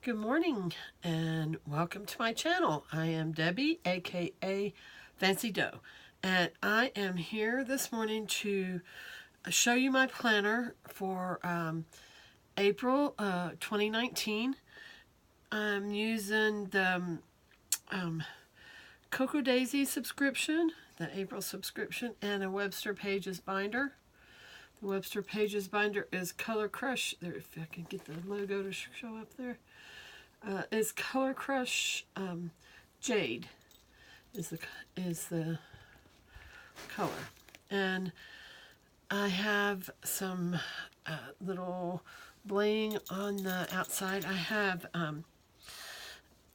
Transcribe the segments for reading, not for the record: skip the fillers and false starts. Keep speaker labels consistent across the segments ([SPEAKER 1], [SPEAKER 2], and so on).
[SPEAKER 1] Good morning and welcome to my channel. I am Debbie, aka Fancy Dough, and I am here this morning to show you my planner for April 2019. I'm using the Cocoadaisy subscription, the April subscription, and a Webster Pages binder. The Webster Pages binder is Color Crush. There, if I can get the logo to show up there. Is Color Crush Jade is the color, and I have some little bling on the outside. I have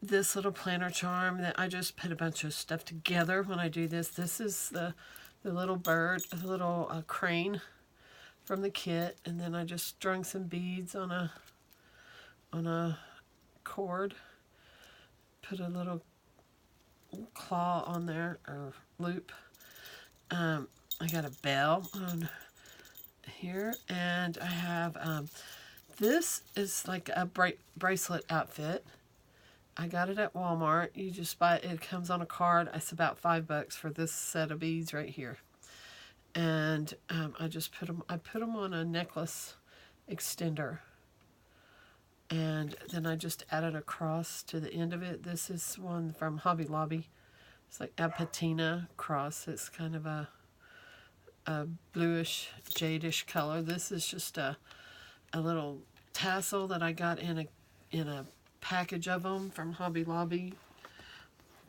[SPEAKER 1] this little planner charm that I just put a bunch of stuff together when I do this. This is the little bird, the little crane from the kit, and then I just strung some beads on a cord, put a little claw on there, or loop. I got a bell on here, and I have this is like a bracelet outfit. I got it at Walmart. You just buy it. It comes on a card. It's about $5 for this set of beads right here. And I just put them on a necklace extender. And then I just added a cross to the end of it. This is one from Hobby Lobby. It's like a patina cross. It's kind of a bluish, jadish color. This is just a little tassel that I got in a package of them from Hobby Lobby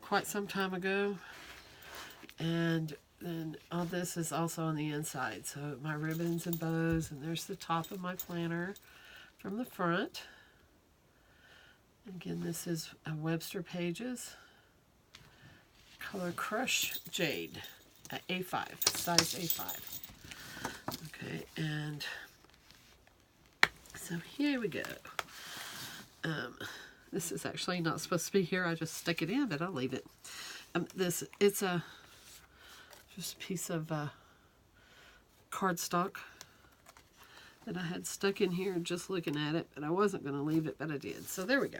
[SPEAKER 1] quite some time ago. And then all this is also on the inside. So my ribbons and bows, and there's the top of my planner from the front. Again, this is a Webster Pages Color Crush Jade at A5, size A5. Okay, and so here we go. This is actually not supposed to be here. I just stuck it in, but I'll leave it. It's just a piece of cardstock that I had stuck in here just looking at it, but I wasn't going to leave it, but I did. So there we go.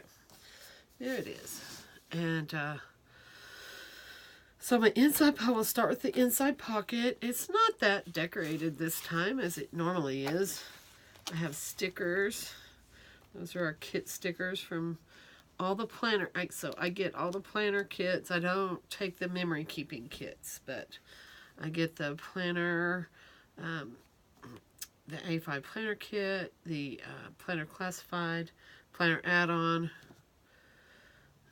[SPEAKER 1] There it is. And so my inside, I will start with the inside pocket. It's not that decorated this time as it normally is. I have stickers. Those are our kit stickers from all the planner. So I get all the planner kits. I don't take the memory keeping kits, but I get the planner, the A5 planner kit, the planner classified, planner add-on.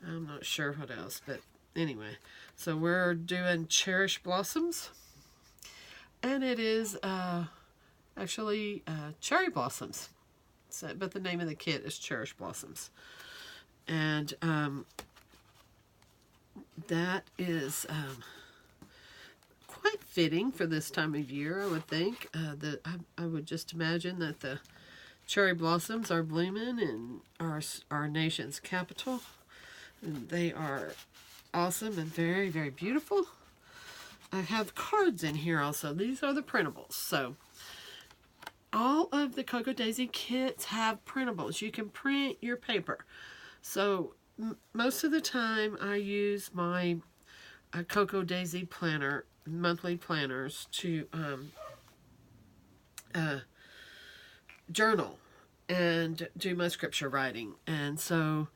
[SPEAKER 1] I'm not sure what else, but anyway. So we're doing Cherish Blossoms, and it is actually Cherry Blossoms. So, but the name of the kit is Cherish Blossoms, and that is quite fitting for this time of year, I would think. I would just imagine that the cherry blossoms are blooming in our nation's capital. And they are awesome and very, very beautiful. I have cards in here also. These are the printables. So all of the Cocoadaisy kits have printables. You can print your paper. So most of the time I use my Cocoadaisy planner, monthly planners, to journal and do my scripture writing. And so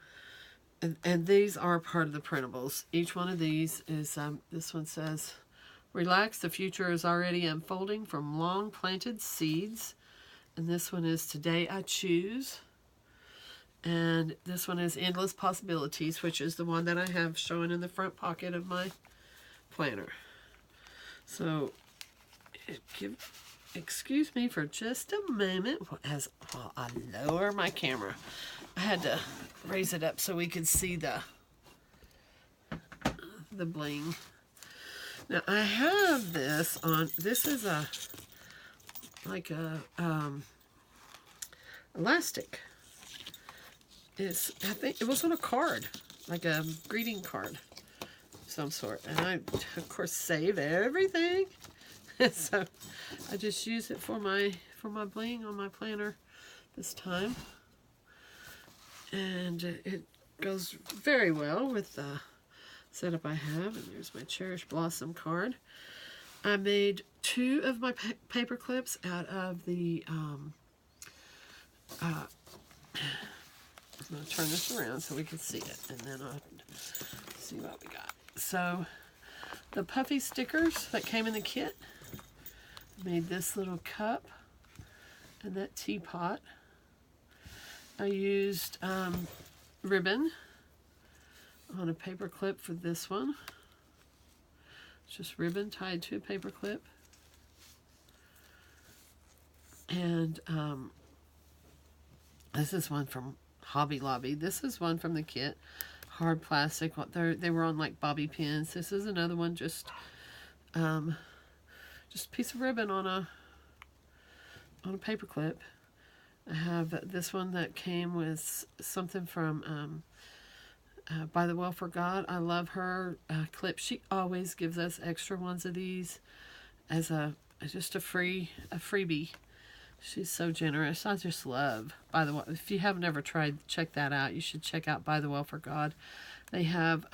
[SPEAKER 1] and these are part of the printables. Each one of these is, this one says, relax, the future is already unfolding from long planted seeds. And this one is, today I choose. And this one is endless possibilities, which is the one that I have showing in the front pocket of my planner. So, excuse me for just a moment as I lower my camera. I had to raise it up so we could see the bling. Now I have this on. This is like a elastic. I think it was on a card, like a greeting card of some sort. And I, of course, save everything. So I just use it for my bling on my planner this time. And it goes very well with the setup I have. And there's my Cherished Blossom card. I made 2 of my paper clips out of the, I'm going to turn this around so we can see it, and then I'll see what we got. So, the puffy stickers that came in the kit, made this little cup and that teapot. I used ribbon on a paper clip for this one. It's just ribbon tied to a paper clip. And this is one from Hobby Lobby. This is one from the kit. Hard plastic. They were on like bobby pins. This is another one, just a piece of ribbon on a paper clip. I have this one that came with something from By the Well for God. I love her clip. She always gives us extra ones of these as just a freebie. She's so generous. I just love By the Well. If you haven't ever tried, check that out. You should check out By the Well for God. They have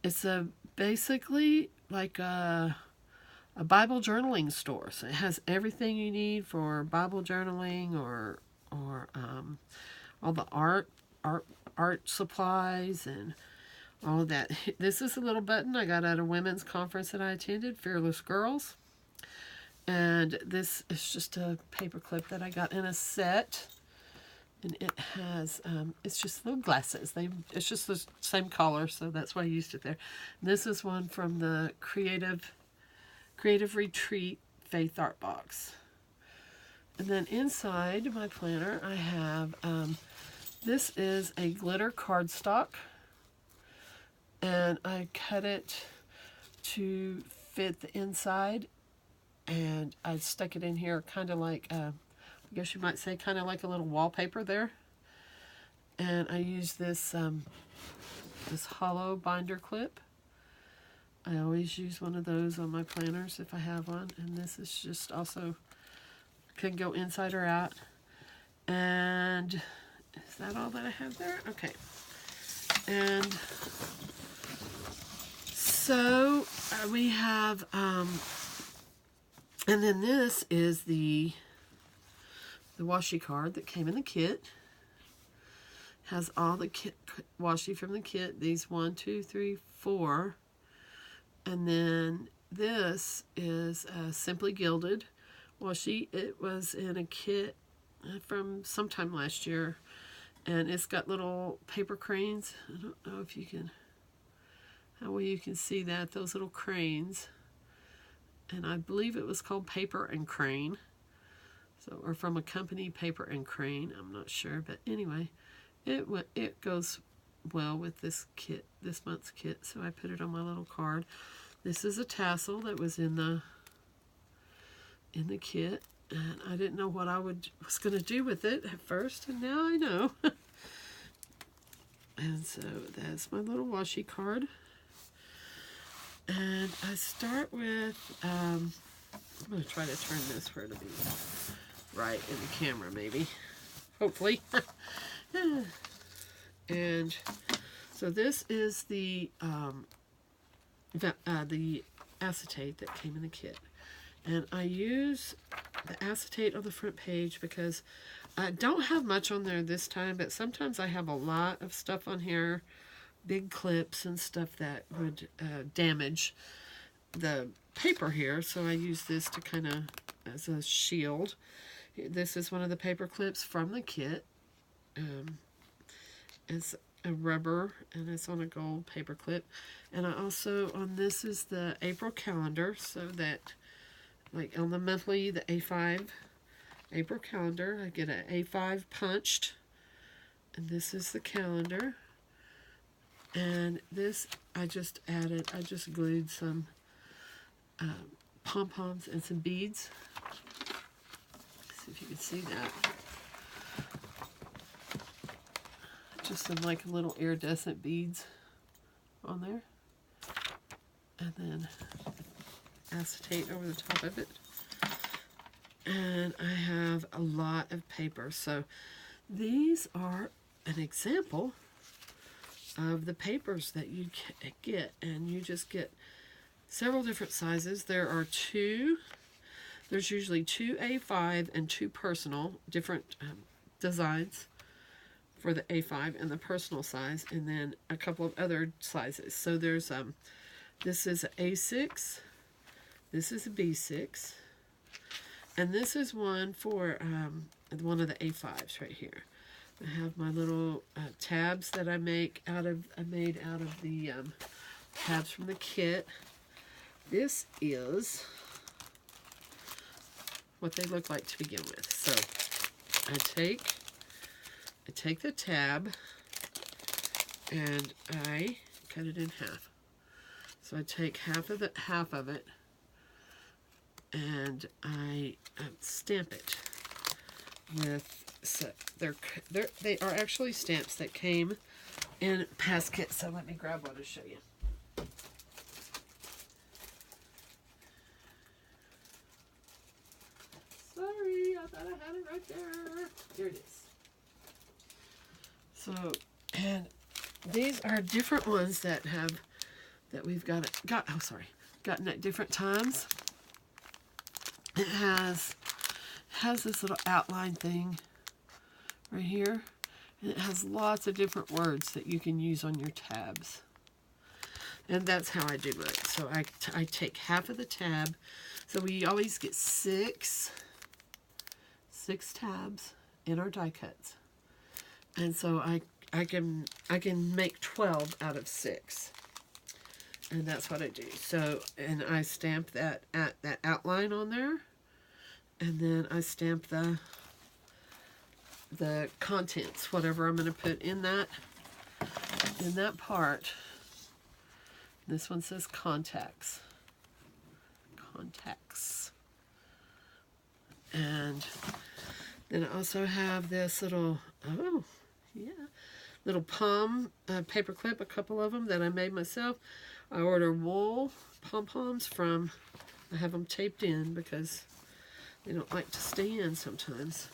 [SPEAKER 1] it's basically like a Bible journaling store. So it has everything you need for Bible journaling or all the art supplies and all of that. This is a little button I got at a women's conference that I attended, Fearless Girls. And this is just a paper clip that I got in a set. And it has, it's just little glasses. It's just the same color, so that's why I used it there. And this is one from the Creative Retreat Faith Art Box. And then inside my planner, I have, this is a glitter cardstock. And I cut it to fit the inside. And I stuck it in here kind of like, I guess you might say kind of like a little wallpaper there. And I use this hollow binder clip. I always use one of those on my planners if I have one. And this is just also, can go inside or out. And is that all that I have there? Okay. And so we have, and then this is the washi card that came in the kit. Has all the kit washi from the kit. These 1, 2, 3, 4. And then this is Simply Gilded washi. It was in a kit from sometime last year. And it's got little paper cranes. I don't know if you can, how well you can see that, those little cranes. And I believe it was called Paper and Crane. So, or from a company, Paper and Crane. I'm not sure, but anyway, it goes well with this kit, this month's kit. So I put it on my little card. This is a tassel that was in the kit, and I didn't know what I was going to do with it at first, and now I know. And so that's my little washi card. And I start with, I'm going to try to turn this for it to be right in the camera, maybe. Hopefully. And so this is the acetate that came in the kit. And I use the acetate on the front page because I don't have much on there this time, but sometimes I have a lot of stuff on here, big clips and stuff that would damage the paper here. So I use this to kind of as a shield. This is one of the paper clips from the kit. It's a rubber and it's on a gold paper clip. And I also, on this is the April calendar, so that like on the monthly, the A5 April calendar, I get an A5 punched. And this is the calendar. And this, I just glued some pom-poms and some beads. Let's see if you can see that. Just some like little iridescent beads on there. And then acetate over the top of it. And I have a lot of paper. So these are an example of the papers that you get, and you just get several different sizes. There's usually 2 A5 and 2 personal, different designs for the A5 and the personal size, and then a couple of other sizes. So there's this is A6, this is a B6, and this is one for one of the A5s right here. I have my little tabs that I made out of the tabs from the kit. This is what they look like to begin with. So I take the tab and I cut it in half. So I take half of it and I stamp it with. So they are actually stamps that came in past kits. So let me grab one to show you. Sorry, I thought I had it right there. Here it is. So, and these are different ones that we've gotten at different times. It has this little outline thing right here, and it has lots of different words that you can use on your tabs, and that's how I do mine. So I take half of the tab, so we always get six tabs in our die cuts, and so I can make 12 out of 6, and that's what I do. So, and I stamp that outline on there, and then I stamp the contents, whatever I'm going to put in that part. This one says contacts. And then I also have this little, little palm paper clip, a couple of them that I made myself. I order wool pom-poms from, I have them taped in because they don't like to stay in sometimes.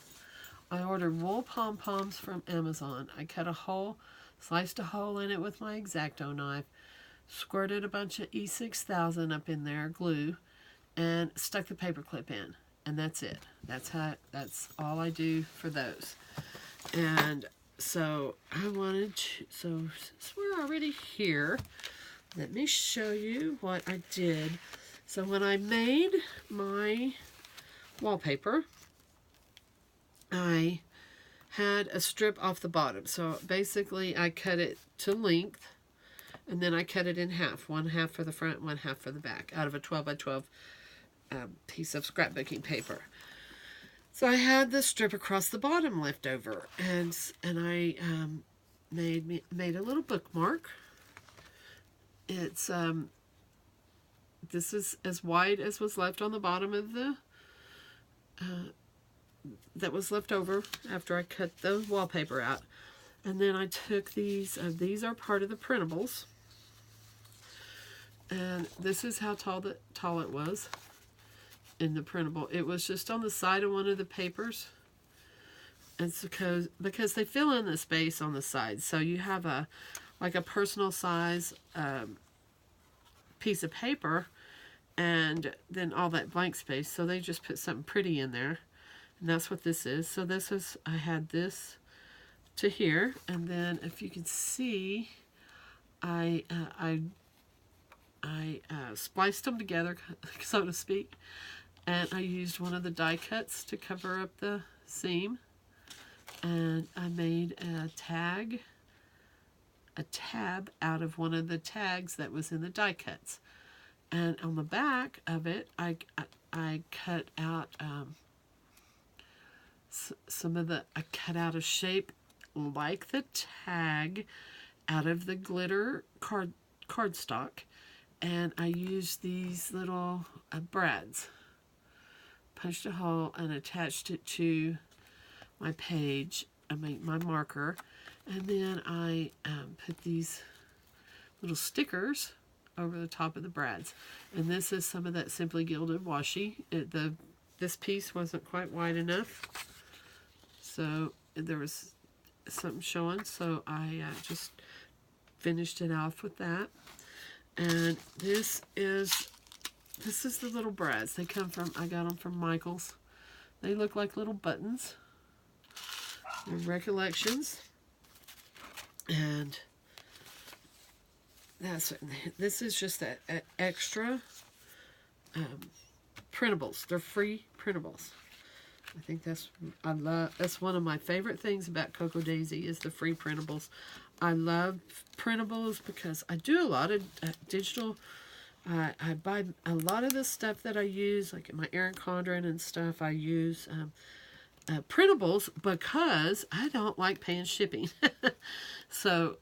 [SPEAKER 1] I ordered wool pom-poms from Amazon. I cut a hole, sliced a hole in it with my X-Acto knife, squirted a bunch of E6000 up in there, glue, and stuck the paper clip in. And that's it. That's all I do for those. And so I wanted to, so since we're already here, let me show you what I did. So when I made my wallpaper, I had a strip off the bottom. So basically I cut it to length, and then I cut it in half. One half for the front, one half for the back, out of a 12 by 12 piece of scrapbooking paper. So I had the strip across the bottom left over, and I made a little bookmark. It's this is as wide as was left on the bottom of the that was left over after I cut the wallpaper out. And then I took these are part of the printables, and this is how tall it was in the printable. It was just on the side of one of the papers, and it's because they fill in the space on the sides. So you have a personal size piece of paper, and then all that blank space. So they just put something pretty in there. And that's what this is. So I had this to here, and then if you can see, I spliced them together, so to speak, and I used one of the die cuts to cover up the seam, and I made a tab out of one of the tags that was in the die cuts, and on the back of it, I cut out I cut out a shape like the tag out of the glitter cardstock, and I used these little brads, punched a hole and attached it to my page, my marker, and then I put these little stickers over the top of the brads. And this is some of that Simply Gilded washi. This piece wasn't quite wide enough, so there was something showing, so I just finished it off with that. And this is the little brads. They come from, I got them from Michael's. They look like little buttons. They're recollections. And this is just that extra printables. They're free printables. I think that's one of my favorite things about Cocoadaisy is the free printables. I love printables because I do a lot of digital. I buy a lot of the stuff that I use, like my Erin Condren and stuff. I use printables because I don't like paying shipping. So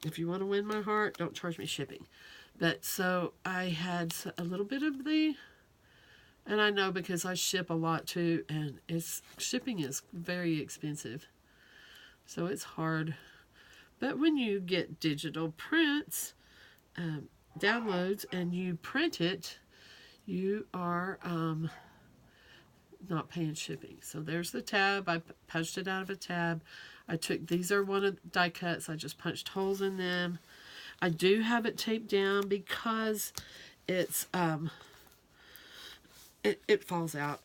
[SPEAKER 1] if you want to win my heart, don't charge me shipping. But so I had a little bit of the, and I know because I ship a lot too, and shipping is very expensive. So it's hard. But when you get digital prints, downloads, and you print it, you are not paying shipping. So there's the tab. I punched it out of a tab. These are one of the die cuts. I just punched holes in them. I do have it taped down because it's it falls out.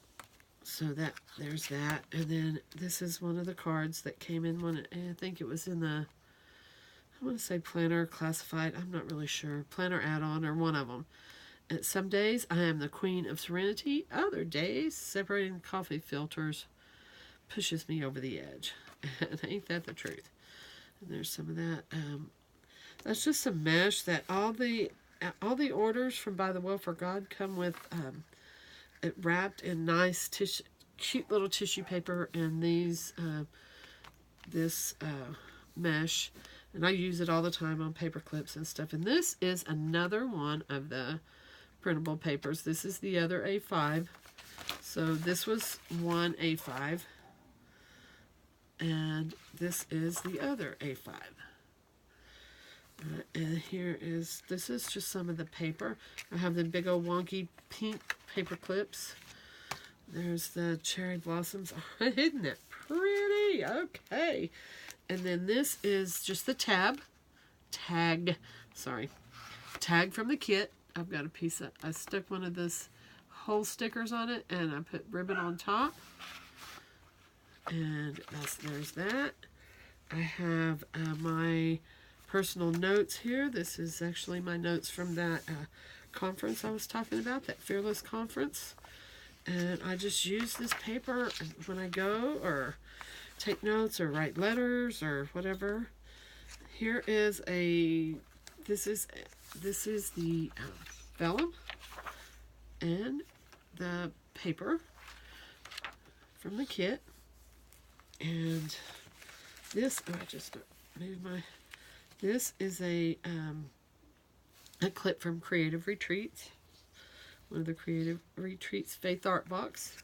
[SPEAKER 1] So there's that. And then this is one of the cards that came in I think it was in the, I want to say planner classified. I'm not really sure. Planner add-on or one of them. And some days I am the queen of serenity. Other days separating the coffee filters pushes me over the edge. And ain't that the truth? And there's some of that. That's just some mesh that all the orders from By the Will for God come with it wrapped in nice cute little tissue paper and this mesh. And I use it all the time on paper clips and stuff. And this is another one of the printable papers. This is the other A5. So this was one A5. And this is the other A5. And this is just some of the paper. I have the big old wonky pink paper clips. There's the cherry blossoms. Isn't that pretty? Okay. And then this is just the tag from the kit. I've got a piece of, I stuck one of this whole stickers on it and I put ribbon on top. And there's that. I have my personal notes here. This is actually my notes from that conference I was talking about, that Fearless conference. And I just use this paper when I go or take notes or write letters or whatever. Here is this is the vellum and the paper from the kit. And this, I just moved this is a clip from Creative Retreats. One of the Creative Retreats Faith Art box.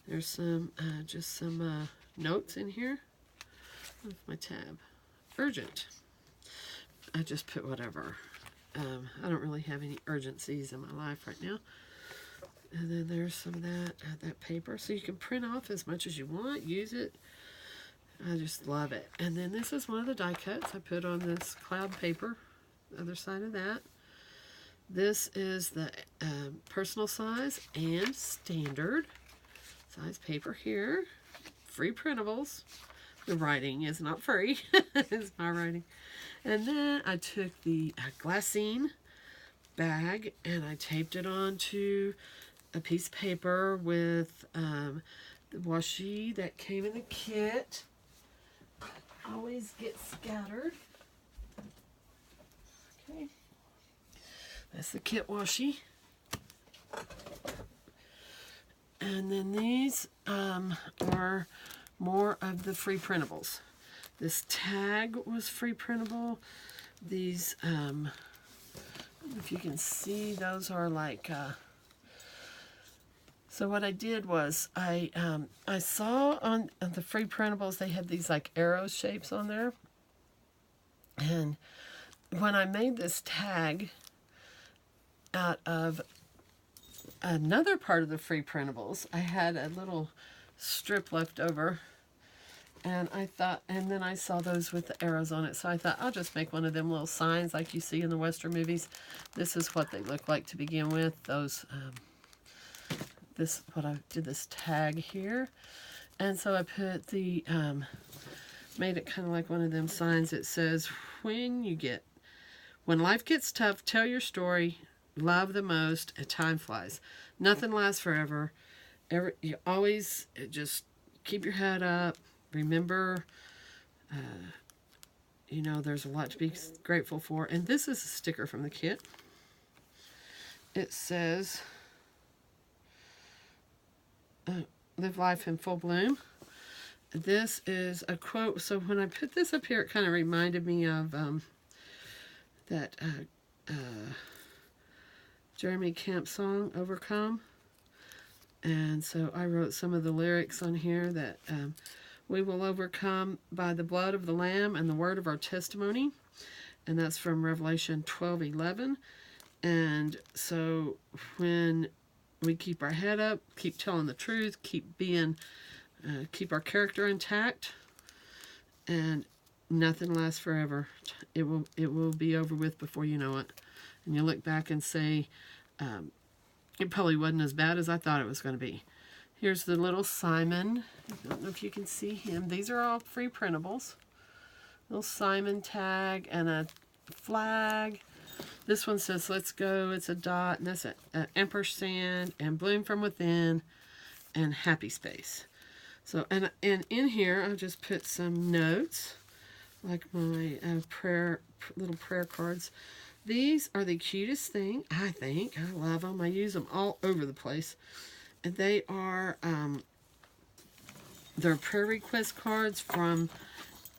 [SPEAKER 1] There's some, just some notes in here with my tab. Urgent. I just put whatever. I don't really have any urgencies in my life right now. And then there's some of that paper. So you can print off as much as you want, use it. I just love it. And then this is one of the die cuts I put on this cloud paper, the other side of that. This is the personal size and standard size paper here. Free printables. The writing is not free. It's my writing. And then I took the glassine bag and I taped it onto a piece of paper with the washi that came in the kit. Always get scattered. Okay. That's the kit washi. And then these are more of the free printables. This tag was free printable. These, I don't know if you can see, those are like, so what I did was I saw on the free printables, they had these like arrow shapes on there. And when I made this tag out of another part of the free printables, I had a little strip left over. And I thought, and then I saw those with the arrows on it, so I thought I'll just make one of them little signs like you see in the Western movies. This is what they look like to begin with. Those, what I did this tag here, and so I put the, made it kind of like one of them signs. It says, when life gets tough, tell your story, love the most, and time flies. Nothing lasts forever. You always just keep your head up. Remember, there's a lot to be grateful for. And this is a sticker from the kit. It says, live life in full bloom. This is a quote. So when I put this up here, it kind of reminded me of that Jeremy Camp song, Overcome. And so I wrote some of the lyrics on here that we will overcome by the blood of the Lamb and the word of our testimony. And that's from Revelation 12:11. And so when we keep our head up, keep telling the truth, keep our character intact, and nothing lasts forever. It will be over with before you know it. And you look back and say, it probably wasn't as bad as I thought it was going to be. Here's the little Simon. I don't know if you can see him. These are all free printables. Little Simon tag and a flag. This one says, let's go. It's a dot, and that's an ampersand, and bloom from within, and happy space. So, and in here, I just put some notes, like my little prayer cards. These are the cutest thing, I think. I love them. I use them all over the place. And they are, they're prayer request cards from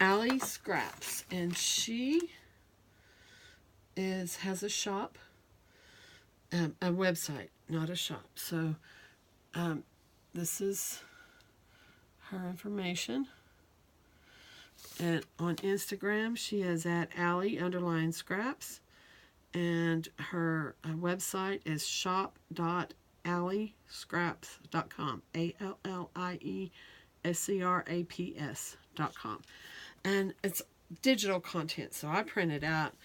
[SPEAKER 1] Allie Scraps. And she has a shop, a website, not a shop. So, this is her information. And on Instagram, she is at Allie_Scraps. And her website is shop.alliescraps.com. ALLIESCRAPS.com. And it's digital content, so I print it out.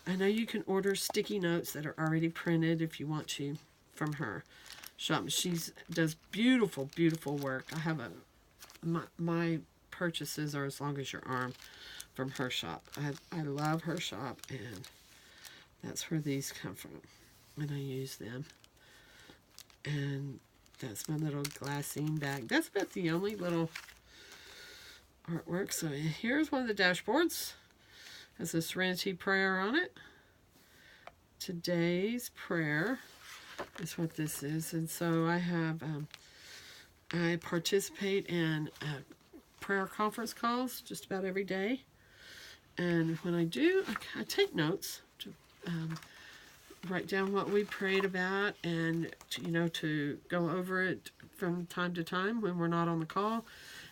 [SPEAKER 1] I know you can order sticky notes that are already printed if you want to from her shop. She does beautiful, beautiful work. I have my purchases are as long as your arm from her shop. I love her shop, and that's where these come from, and I use them. And that's my little glassine bag. That's about the only little artwork. So here's one of the dashboards. It has a Serenity prayer on it. Today's prayer is what this is. And so I have, I participate in prayer conference calls just about every day. And when I do, I take notes to write down what we prayed about, and to go over it from time to time when we're not on the call.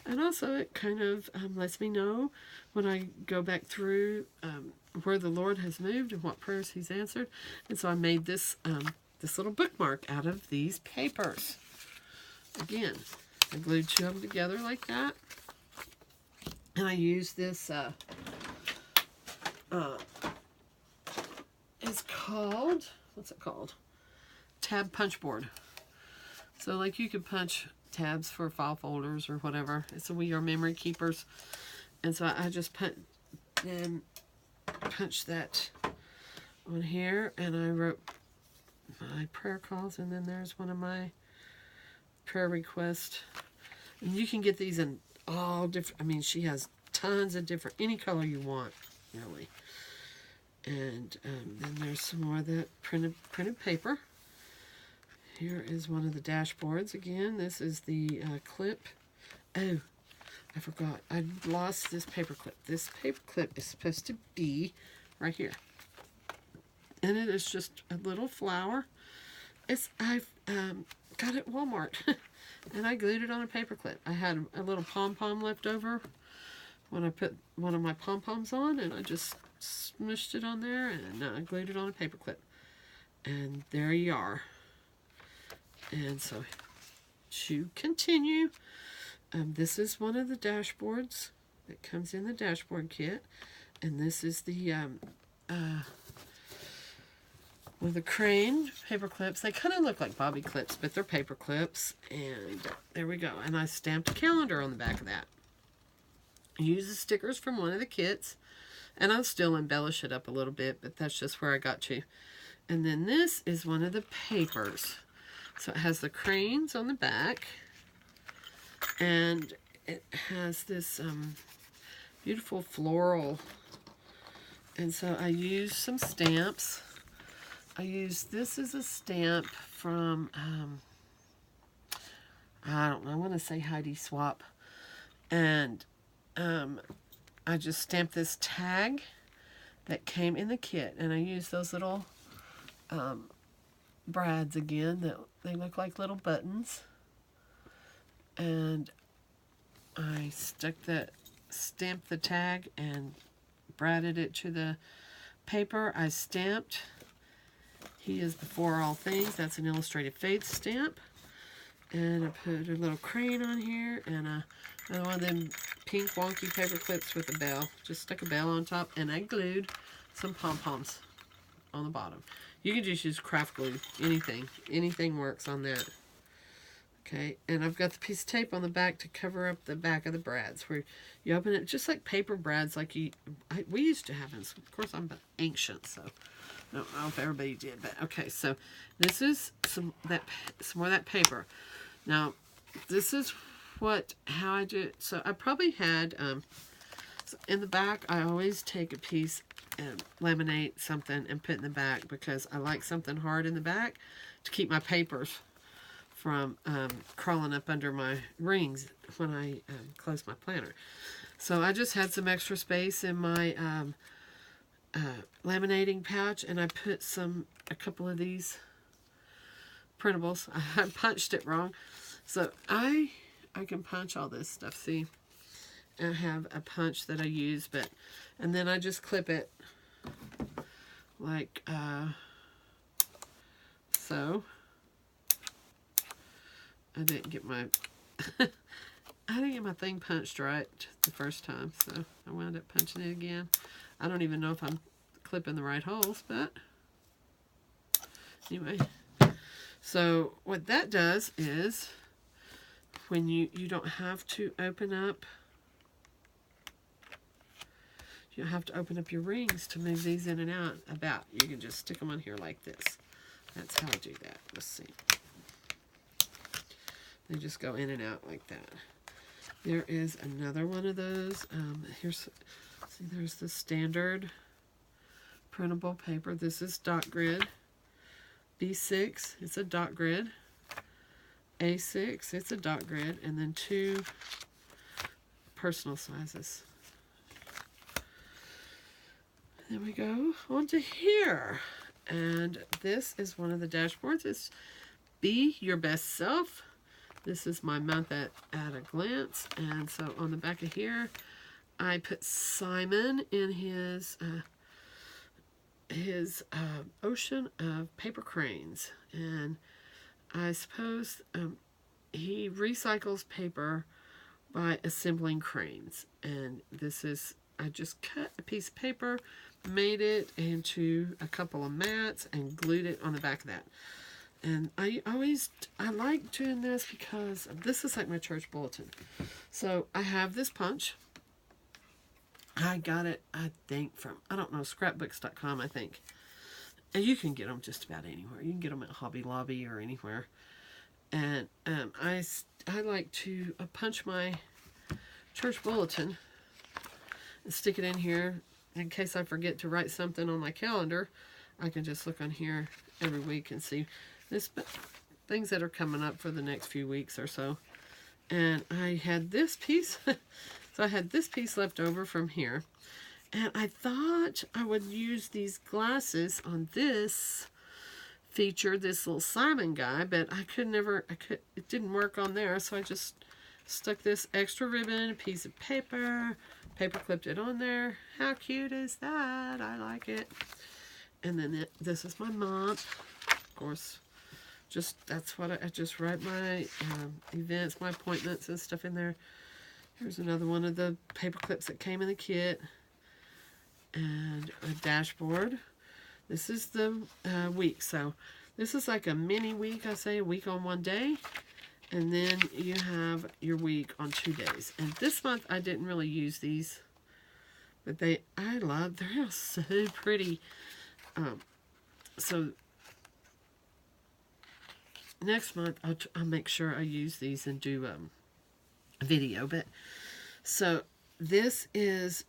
[SPEAKER 1] And also it kind of lets me know when I go back through where the Lord has moved and what prayers he's answered. And so I made this this little bookmark out of these papers. Again, I glued two of them together like that. And I use this it's called, what's it called? Tab punch board. So like you could punch tabs for file folders or whatever. So we are memory keepers. And so I just punched that on here, and I wrote my prayer calls, and then there's one of my prayer requests. And you can get these in all different, I mean, she has tons of different, any color you want, really. And then there's some more of that printed paper. Here is one of the dashboards. Again, this is the clip. Oh, I forgot. I lost this paper clip. This paper clip is supposed to be right here. And it is just a little flower. I've got it at Walmart. And I glued it on a paper clip. I had a little pom-pom left over when I put one of my pom-poms on, and I just smushed it on there, and I glued it on a paper clip. And there you are. And so to continue, This is one of the dashboards that comes in the dashboard kit. And this is the with the crane paper clips. They kind of look like bobby clips, but they're paper clips. And there we go. And I stamped a calendar on the back of that. I use the stickers from one of the kits. And I'll still embellish it up a little bit, but that's just where I got to. And then this is one of the papers. So it has the cranes on the back. And it has this beautiful floral. And so I used some stamps. This as a stamp from, I don't know, I want to say Heidi Swap. And I just stamped this tag that came in the kit. And I used those little brads again. That they look like little buttons. And I stamped the tag and braided it to the paper. I stamped "He is before all things." That's an illustrated faith stamp. And I put a little crane on here and another one of them pink wonky paper clips with a bell. Just stuck a bell on top, and I glued some pom-poms on the bottom. You can just use craft glue. Anything works on that. Okay, and I've got the piece of tape on the back to cover up the back of the brads, where you open it just like paper brads, like we used to have. And of course, I'm ancient, so I don't know if everybody did. But okay, so this is some more of that paper. Now, this is how I do it. So I probably had in the back. I always take a piece and laminate something and put in the back, because I like something hard in the back to keep my papers from crawling up under my rings when I close my planner. So I just had some extra space in my laminating pouch, and I put a couple of these printables. I punched it wrong. So I can punch all this stuff, see? I have a punch that I use, and then I just clip it like so. I didn't get my thing punched right the first time, so I wound up punching it again. I don't even know if I'm clipping the right holes, but anyway. So what that does is, when you don't have to open up, you don't have to open up your rings to move these in and out about. You can just stick them on here like this. That's how I do that. Let's see. They just go in and out like that. There is another one of those. There's the standard printable paper. This is dot grid. B6, it's a dot grid. A6, it's a dot grid. And then 2 personal sizes. Then we go on to here. And this is one of the dashboards. It's Be Your Best Self. This is my month at a glance. And so on the back of here, I put Simon in his ocean of paper cranes. And I suppose he recycles paper by assembling cranes. And this is, I just cut a piece of paper, made it into a couple of mats, and glued it on the back of that. And I like doing this because this is like my church bulletin. So I have this punch. I got it, I think, from, I don't know, scrapbooks.com, I think. And you can get them just about anywhere. You can get them at Hobby Lobby or anywhere. And I like to punch my church bulletin and stick it in here in case I forget to write something on my calendar. I can just look on here every week and see things that are coming up for the next few weeks or so. And I had this piece, so I had this piece left over from here. And I thought I would use these glasses on this feature, this little Simon guy, but it didn't work on there, so I just stuck this extra ribbon, a piece of paper clipped it on there. How cute is that? I like it. And then this is my month. Of course, that's what I just write my events, my appointments and stuff in there. Here's another one of the paper clips that came in the kit. And a dashboard. This is the week. So this is like a mini week, I say, a week on one day. And then you have your week on 2 days. And this month I didn't really use these. But they're so pretty. So next month I'll make sure I use these and do a video. But so this is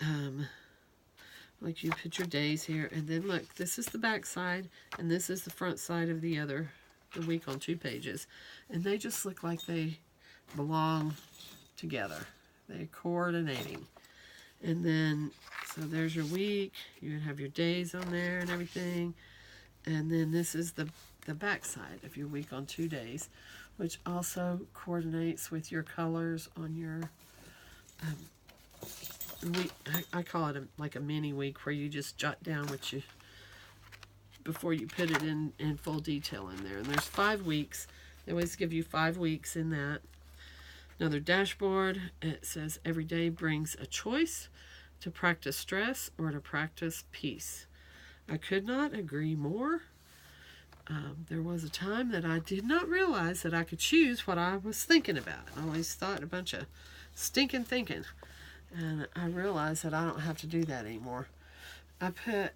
[SPEAKER 1] like you put your days here, and then look, this is the back side and this is the front side of the week on 2 pages, and they just look like they belong together. They're coordinating. And then so there's your week, you have your days on there and everything. And then this is the back side of your week on 2 days, which also coordinates with your colors on your week. I call it like a mini week, where you just jot down what you, before you put it in full detail in there. And there's 5 weeks. They always give you 5 weeks in that. Another dashboard. It says every day brings a choice to practice stress or to practice peace. I could not agree more. There was a time that I did not realize that I could choose what I was thinking about. I always thought a bunch of stinking thinking. And I realized that I don't have to do that anymore. I put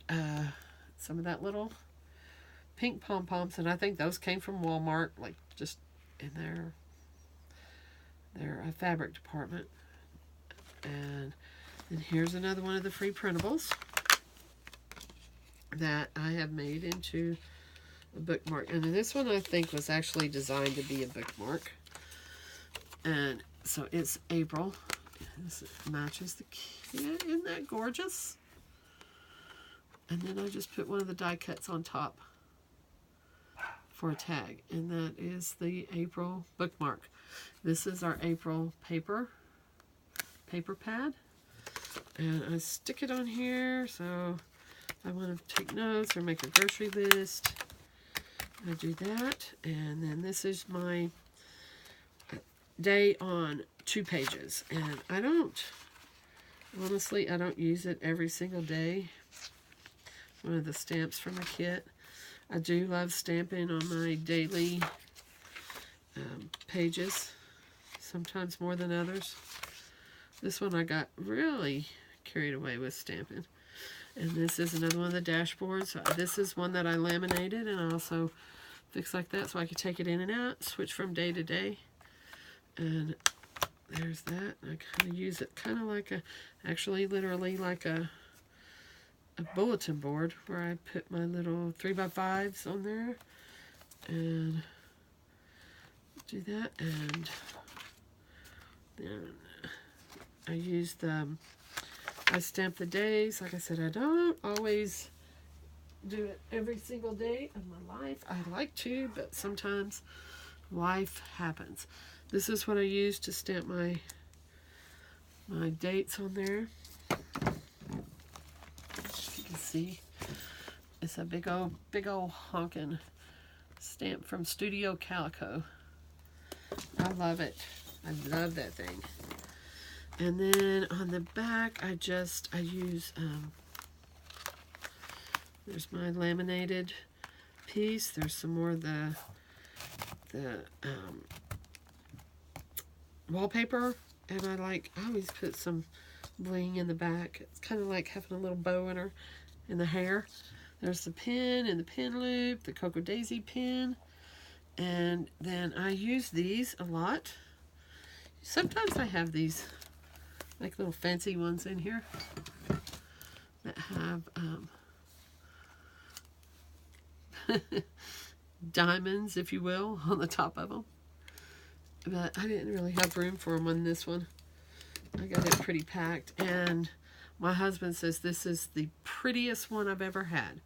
[SPEAKER 1] some of that little pink pom-poms, and I think those came from Walmart, like just in their fabric department. And then here's another one of the free printables that I have made into a bookmark. And this one I think was actually designed to be a bookmark. And so it's April. This matches the kit. Isn't that gorgeous? And then I just put one of the die cuts on top for a tag. And that is the April bookmark. This is our April paper pad. And I stick it on here, so if I want to take notes or make a grocery list, I do that. And then this is my day on 2 pages. And I don't use it every single day. One of the stamps from the kit. I do love stamping on my daily pages, sometimes more than others. This one I got really carried away with stamping. And this is another one of the dashboards. This is one that I laminated, and I also fixed like that so I could take it in and out, switch from day to day. And there's that. I kind of use it kind of like actually literally like a bulletin board, where I put my little 3x5s on there and do that. And then I stamp the days. Like I said, I don't always do it every single day of my life. I like to, but sometimes life happens. This is what I use to stamp my dates on there. If you can see, it's a big old honkin' stamp from Studio Calico. I love it. I love that thing. And then on the back, I use, there's my laminated piece. There's some more of the wallpaper. And I always put some bling in the back. It's kind of like having a little bow in the hair. There's the pin and the pin loop, the Cocoadaisy pin. And then I use these a lot. Sometimes I have these like little fancy ones in here that have diamonds, if you will, on the top of them. But I didn't really have room for them on this one. I got it pretty packed. And my husband says this is the prettiest one I've ever had.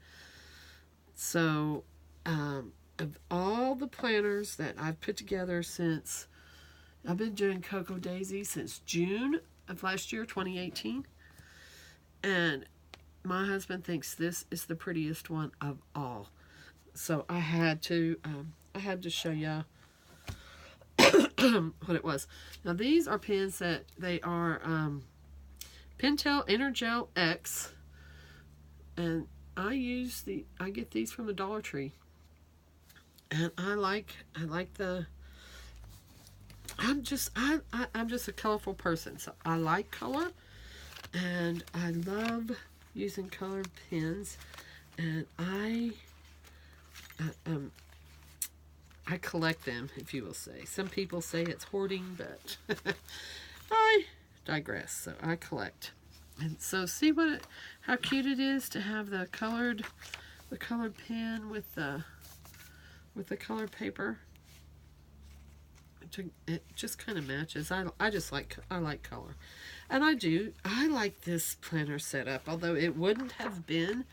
[SPEAKER 1] So, of all the planners that I've put together since, I've been doing Cocoadaisy since June of last year, 2018. And my husband thinks this is the prettiest one of all. So I had to I had to show you what it was. Now these are pens that they are Pentel Energel X, and I get these from the Dollar Tree, and I like the. I'm just a colorful person, so I like color, and I love using colored pens, and I collect them, if you will say. Some people say it's hoarding, but I digress. So I collect, and so see how cute it is to have the colored pen with the colored paper. It just kind of matches. I like color, and I like this planner setup. Although it wouldn't have been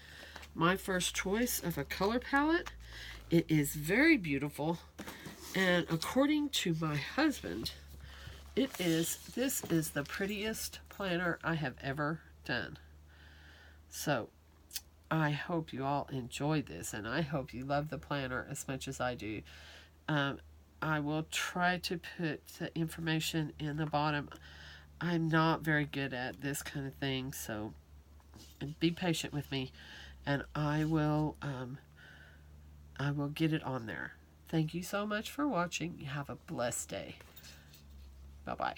[SPEAKER 1] my first choice of a color palette, it is very beautiful, and according to my husband, this is the prettiest planner I have ever done. So I hope you all enjoyed this, and I hope you love the planner as much as I do. I will try to put the information in the bottom. I'm not very good at this kind of thing, so be patient with me, and I will get it on there. Thank you so much for watching. You have a blessed day. Bye-bye.